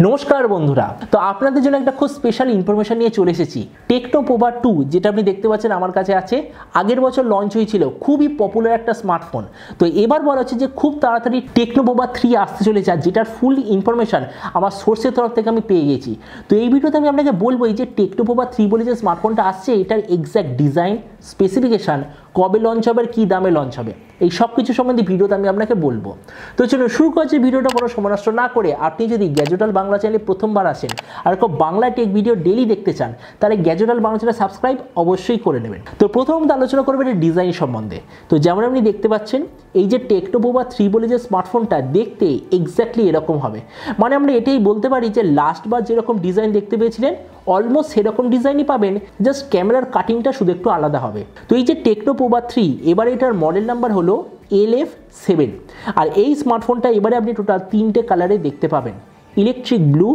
नमस्कार बंधुरा तो आपनादेर जोन्नो एकटा खूब स्पेशल इनफरमेशन निये चले एसेछि टेक्नो पोवा 2 जेटा आपनि देखते पाच्छेन आमार काछे आछे आगेर बछर लंच हयेछिलो खूबই पपुलार एकटा स्मार्टफोन तो एबार बला हच्छे जे खूब ताड़ाताड़ी टेक्नो पोवा 3 आसते चलेছে আর যেটার ফুল ইনফরমেশন আমার সোর্সের তরফ থেকে আমি পেয়ে গেছি তো এই ভিডিওতে আমি আপনাকে বলবো এই যে টেক্নো পোवा 3 বলে যে স্মার্টফোনটা আসছে এটার এক্সাক্ট ডিজাইন স্পেসিফিকেশন কবে লঞ্চ হবে আর কি দামে লঞ্চ হবে এই সব কিছু সম্বন্ধে ভিডিওতে আমি আপনাকে বলবো তো চলুন শুরু করছি ভিডিওটা কোনো সময় নষ্ট না করে আপনি যদি গ্যাজেটাল বাংলা চ্যানেলে প্রথমবার আসেন আর খুব বাংলা টেক ভিডিও ডেইলি দেখতে চান তাহলে গ্যাজেটাল বাংলা চ্যানেল সাবস্ক্রাইব অবশ্যই করে নেবেন তো প্রথমত আলোচনা করব এর ডিজাইন সম্বন্ধে তো যেমন আপনি দেখতে পাচ্ছেন এই যে টেক্নো পোवा 3 বলে যে স্মার্টফোনটা দেখতে এক্স্যাক্টলি এরকম হবে মানে আমরা এটাই বলতে পারি যে লাস্ট বার যেরকম ডিজাইন দেখতে পেয়েছিলেন অলমোস্ট সেরকম ডিজাইনই পাবেন জাস্ট ক্যামেরার কাটিংটা শুধু একটু আলাদা হবে তো এই যে টেক্নো পোवा 3 এবারে এটার মডেল নাম্বার হলো LF7 আর এই স্মার্টফোনটা এবারে আপনি টোটাল তিনটে কালারে দেখতে পাবেন ইলেকট্রিক ব্লু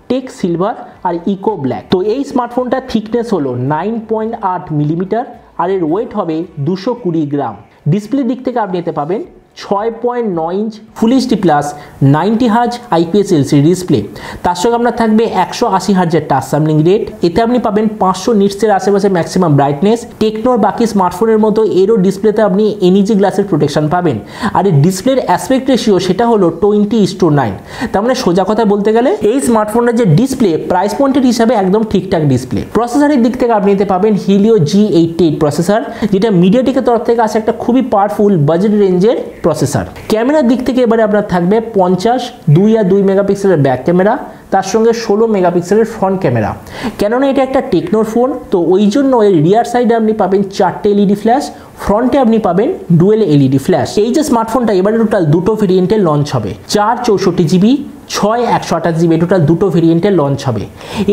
টেক সিলভার আর ইকো ব্ল্যাক তো এই স্মার্টফোনটা থিকনেস হলো 9.8 মিলিমিটার আর এর ওয়েট হবে 220 গ্রাম ডিসপ্লে দিক থেকে আপনি এতে পাবেন 6.9 inch full HD plus 90 hertz IPS LCD display तार संगे आपनार थाकबे 180 हार्ट्जের টাচ স্যাম্পলিং রেট এতে আপনি পাবেন 500 নিটসের আশেপাশে ম্যাক্সিমাম ব্রাইটনেস টেকনোর বাকি স্মার্টফোনের মতো এরও ডিসপ্লেতে আপনি এনইজি গ্লাসের প্রোটেকশন পাবেন আর এই ডিসপ্লের অ্যাসপেক্ট রেশিও সেটা হলো 20:9 তার মানে সোজা কথা বলতে গেলে এই স্মার্টফোনের যে ডিসপ্লে প্রাইস পয়েন্টের হিসাবে একদম ঠিকঠাক ডিসপ্লে প্রসেসরের দিক থেকে আপনি এতে পাবেন হিলিও G88 প্রসেসর যেটা মিডিয়াটেকের তরফ থেকে আসে একটা খুবই পাওয়ারফুল বাজেট রেঞ্জের প্রসেসর ক্যামেরার দিক থেকে এবারে আপনার থাকবে 50 2 আর 2 মেগাপিক্সেলের ব্যাক ক্যামেরা তার সঙ্গে 16 মেগাপিক্সেলের ফ্রন্ট ক্যামেরা কেননা এটা একটা টেকনোর ফোন তো ওই জন্য এর রিয়ার সাইডে আপনি পাবেন 4টে এলইডি ফ্ল্যাশ ফ্রন্টে আপনি পাবেন ডুয়েল এলইডি ফ্ল্যাশ এই যে স্মার্টফোনটা এবারে টোটাল দুটো ভেরিয়েন্টে লঞ্চ হবে 4/64GB 6/128GB টোটাল দুটো ভেরিয়েন্টে লঞ্চ হবে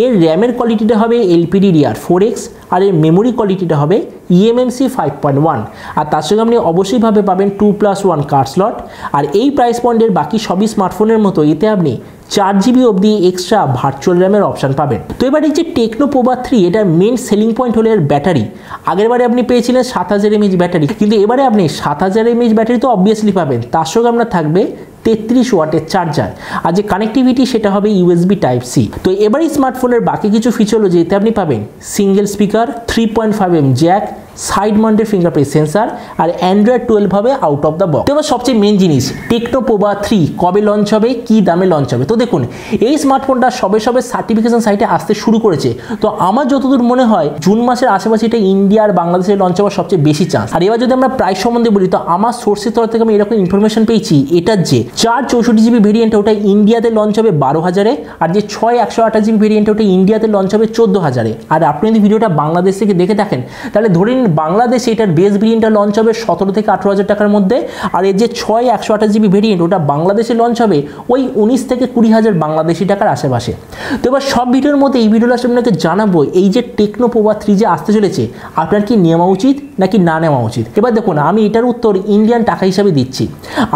এর র্যামের কোয়ালিটিটা হবে LPDDR4X আর এর মেমোরি কোয়ালিটিটা হবে eMMC 5.1 আর তার সঙ্গে আপনি অবশ্যই ভাবে পাবেন 2+1 কার্ড স্লট আর এই প্রাইস পয়েন্টের বাকি সবই স্মার্টফোনের মতো এতে আপনি 4GB অবধি এক্সট্রা ভার্চুয়াল র্যামের অপশন পাবেন তো এবার এই যে টেক্নো পোवा 3 এটার মেন সেলিং পয়েন্ট হলো এর ব্যাটারি আগেরবারে আপনি পেয়েছিলেন 7000 mAh ব্যাটারি কিন্তু এবারে আপনি 7000 mAh ব্যাটারি তো অবভিয়াসলি পাবেন তার সঙ্গে আপনার থাকবে 33 ওয়াটের চার্জার আর যে কানেক্টিভিটি সেটা হবে USB টাইপ সি তো এবারে স্মার্টফোনের বাকি কিছু ফিচার হলো যেতে আপনি পাবেন single speaker 3.5mm jack side mounted fingerprint sensor আর অ্যান্ড্রয়েড 12 হবে আউট অফ দ্য বক্স তো এবার সবচেয়ে মেন জিনিস টেক্নো পোवा 3 কবে লঞ্চ হবে কি দামে লঞ্চ হবে তো দেখুন এই স্মার্টফোনটা সবে সার্টিফিকেশন সাইটে আসতে শুরু করেছে তো আমার যতদূর মনে হয় জুন মাসের আশেপাশে এটা ইন্ডিয়া আর বাংলাদেশে লঞ্চ হওয়ার সবচেয়ে বেশি চান্স আর এবার যদি আমরা প্রাইস সম্বন্ধে বলি তো আমার সোর্সের তরফ থেকে আমি এরকম ইনফরমেশন পেয়েছি এটার যে 4/64GB ভেরিয়েন্ট ওটা ইন্ডিয়াতে লঞ্চ হবে 12000-এ আর যে 6/128GB ভেরিয়েন্ট ওটা ইন্ডিয়াতে লঞ্চ হবে 14000-এ আর আপনি যদি ভিডিওটা বাংলাদেশ থেকে দেখে থাকেন তাহলে ধরে নিন বাংলাদেশে এটার বেস ভেরিয়েন্টটা লঞ্চ হবে 17 থেকে 18000 টাকার মধ্যে আর এর যে 6/128GB ভেরিয়েন্ট ওটা বাংলাদেশে লঞ্চ হবে ওই 19 থেকে 20000 বাংলাদেশি টাকার আশেপাশে তো এবার সব ভিডিওর মধ্যে এই ভিডিওটা আপনাকে জানাবো এই যে টেক্নো পোवा 3 যে আসতে চলেছে আপনার কি নেওয়া উচিত নাকি না নেওয়া উচিত এবার দেখুন আমি এটার উত্তর ইন্ডিয়ান টাকা হিসেবে দিচ্ছি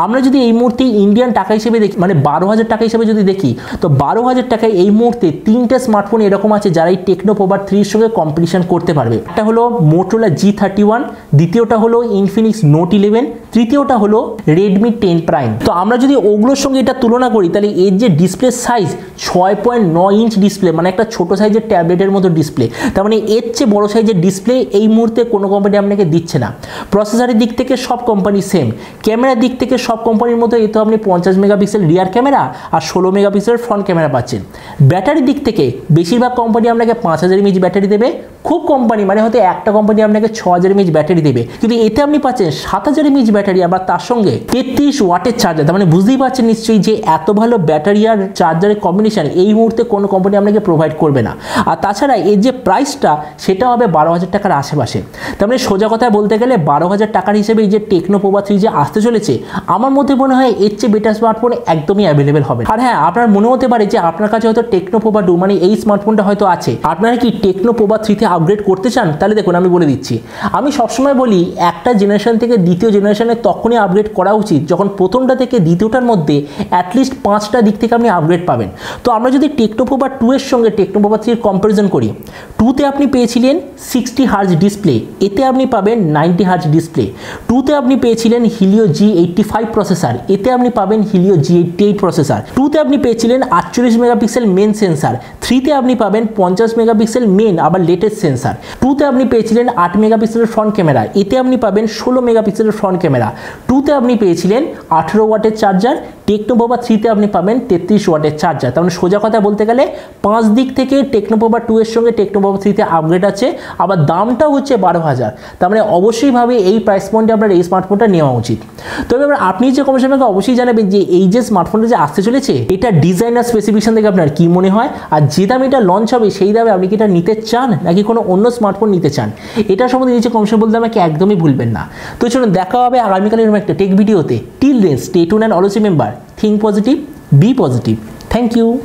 আমরা যদি এই মুহূর্তে ইন্ডিয়ান টাকা হিসেবে দেখি মানে 12000 টাকা হিসেবে যদি দেখি তো 12000 টাকায় এই মুহূর্তে তিনটে স্মার্টফোন এরকম আছে যারা এই টেক্নো পোवा 3 এর সঙ্গে কম্পিটিশন করতে পারবে একটা হলো মোটোরোলা G31 দ্বিতীয়টা হলো ইনফিনিক্স নোট 11 তৃতীয়টা হলো রেডমি 10 প্রাইম তো আমরা যদি ওগুলোর সঙ্গে এটা তুলনা করি তাহলে এর যে ডিসপ্লে সাইজ 6.9 ইঞ্চ ডিসপ্লে মানে একটা ছোট সাইজের ট্যাবলেটের মতো ডিসপ্লে তার মানে এর চেয়ে বড় সাইজের ডিসপ্লে এই মুহূর্তে কোনো কোম্পানি আপনাকে দিচ্ছে না প্রসেসরের দিক থেকে সব কোম্পানি সেম ক্যামেরার দিক থেকে সব কোম্পানির মতো এতে আপনি 50 মেগাপিক্সেল রিয়ার ক্যামেরা আর 16 মেগাপিক্সেল ফ্রন্ট ক্যামেরা পাচ্ছেন ব্যাটারির দিক থেকে বেশিরভাগ কোম্পানি আপনাকে 5000 mAh ব্যাটারি দেবে খুব কোম্পানি মানে হয়তো একটা কোম্পানি আপনাকে 6000 mAh ব্যাটারি দেবে কিন্তু এতে আপনি পাচ্ছেন 7000 mAh ব্যাটারি আবার তার সঙ্গে 33 ওয়াটের চার্জার তার মানে বুঝতেই পারছেন নিশ্চয়ই যে এত ভালো ব্যাটারি আর চার্জারের কম্বিনেশন এই মুহূর্তে কোনো কোম্পানি আপনাকে প্রোভাইড করবে না আর তাছাড়া এর যে প্রাইসটা সেটা হবে 12000 টাকার আশেপাশে তার মানে সোজা কথা বলতে গেলে 12000 টাকার হিসেবে এই যে টেক্নো পোवा 3 যে আসতে চলেছে আমার মতে মনে হয় এর চেয়ে বেটার স্মার্টফোন একদমই অ্যাভেলেবেল হবে আর হ্যাঁ আপনার মনে হতে পারে যে আপনার কাছে হয়তো টেক্নো পোवा 2 মানে এই স্মার্টফোনটা হয়তো আছে আপনারা কি টেক্নো পোवा 3 তে আপগ্রেড করতে চান তাহলে দেখুন আমি বলে দিচ্ছি আমি সবসময় বলি একটা জেনারেশন থেকে দ্বিতীয় জেনারেশনে একজনের তখনই আপগ্রেড করা উচিত যখন প্রথমটা থেকে দ্বিতীয়টার মধ্যে অ্যাটলিস্ট 5টা দিক থেকে আপনি আপগ্রেড পাবেন। তো আমরা যদি টেকনো পোভা 2 এর সঙ্গে টেকনো পোভা 3 এর কম্পারিজন করি, 2তে আপনি পেয়েছিলেন 60 হার্জ ডিসপ্লে, এতে আপনি পাবেন 90 হার্জ ডিসপ্লে। 2তে আপনি পেয়েছিলেন হিলিও G85 প্রসেসর, এতে আপনি পাবেন হিলিও G88 প্রসেসর। 2তে আপনি পেয়েছিলেন 48 মেগাপিক্সেল মেন সেন্সার, 3তে আপনি পাবেন 50 মেগাপিক্সেল মেন আবার লেটেস্ট সেন্সার। 2তে আপনি পেয়েছিলেন 8 মেগাপিক্সেলের ফ্রন্ট ক্যামেরা, এতে আপনি পাবেন 16 মেগাপিক্সেলের ফ্রন্ট ক্যামেরা। 2তে আপনি পেয়েছিলেন 18 ওয়াটের চার্জার, টেকনো পোভা 3তে আপনি পাবেন 33 ওয়াটের চার্জার। তার মানে সোজা কথা বলতে গেলে 5 দিক থেকে টেকনো পোভা 2 এর সঙ্গে টেকনো পোভা 3তে আপগ্রেড আছে, আবার দামটাও হচ্ছে 12,000। তার মানে অবশ্যই ভাবে এই প্রাইস পয়েন্টে আপনার এই স্মার্টফোনটা নেওয়া উচিত। তবে এবার আপনি যে কমেন্ট আমাকে অবশ্যই জানাবেন যে এই যে স্মার্টফোনটা যে আসতে চলেছে এটা ডিজাইনার স্পেসিফিকেশন থেকে আপনার কি মনে হয়, আর যে দামে এটা লঞ্চ হবে সেই দামে আপনি কি এটা নিতে চান নাকি কোনো অন্য স্মার্টফোন নিতে চান, এটা সম্বন্ধে নিচে কমেন্ট বলতে আমাকে একদমই ভুলবেন না। তো চলুন দেখা হবে আগামীকাল এরকম একটা টেক ভিডিওতে। Till then stay tuned and always remember, think positive, be positive. Thank you.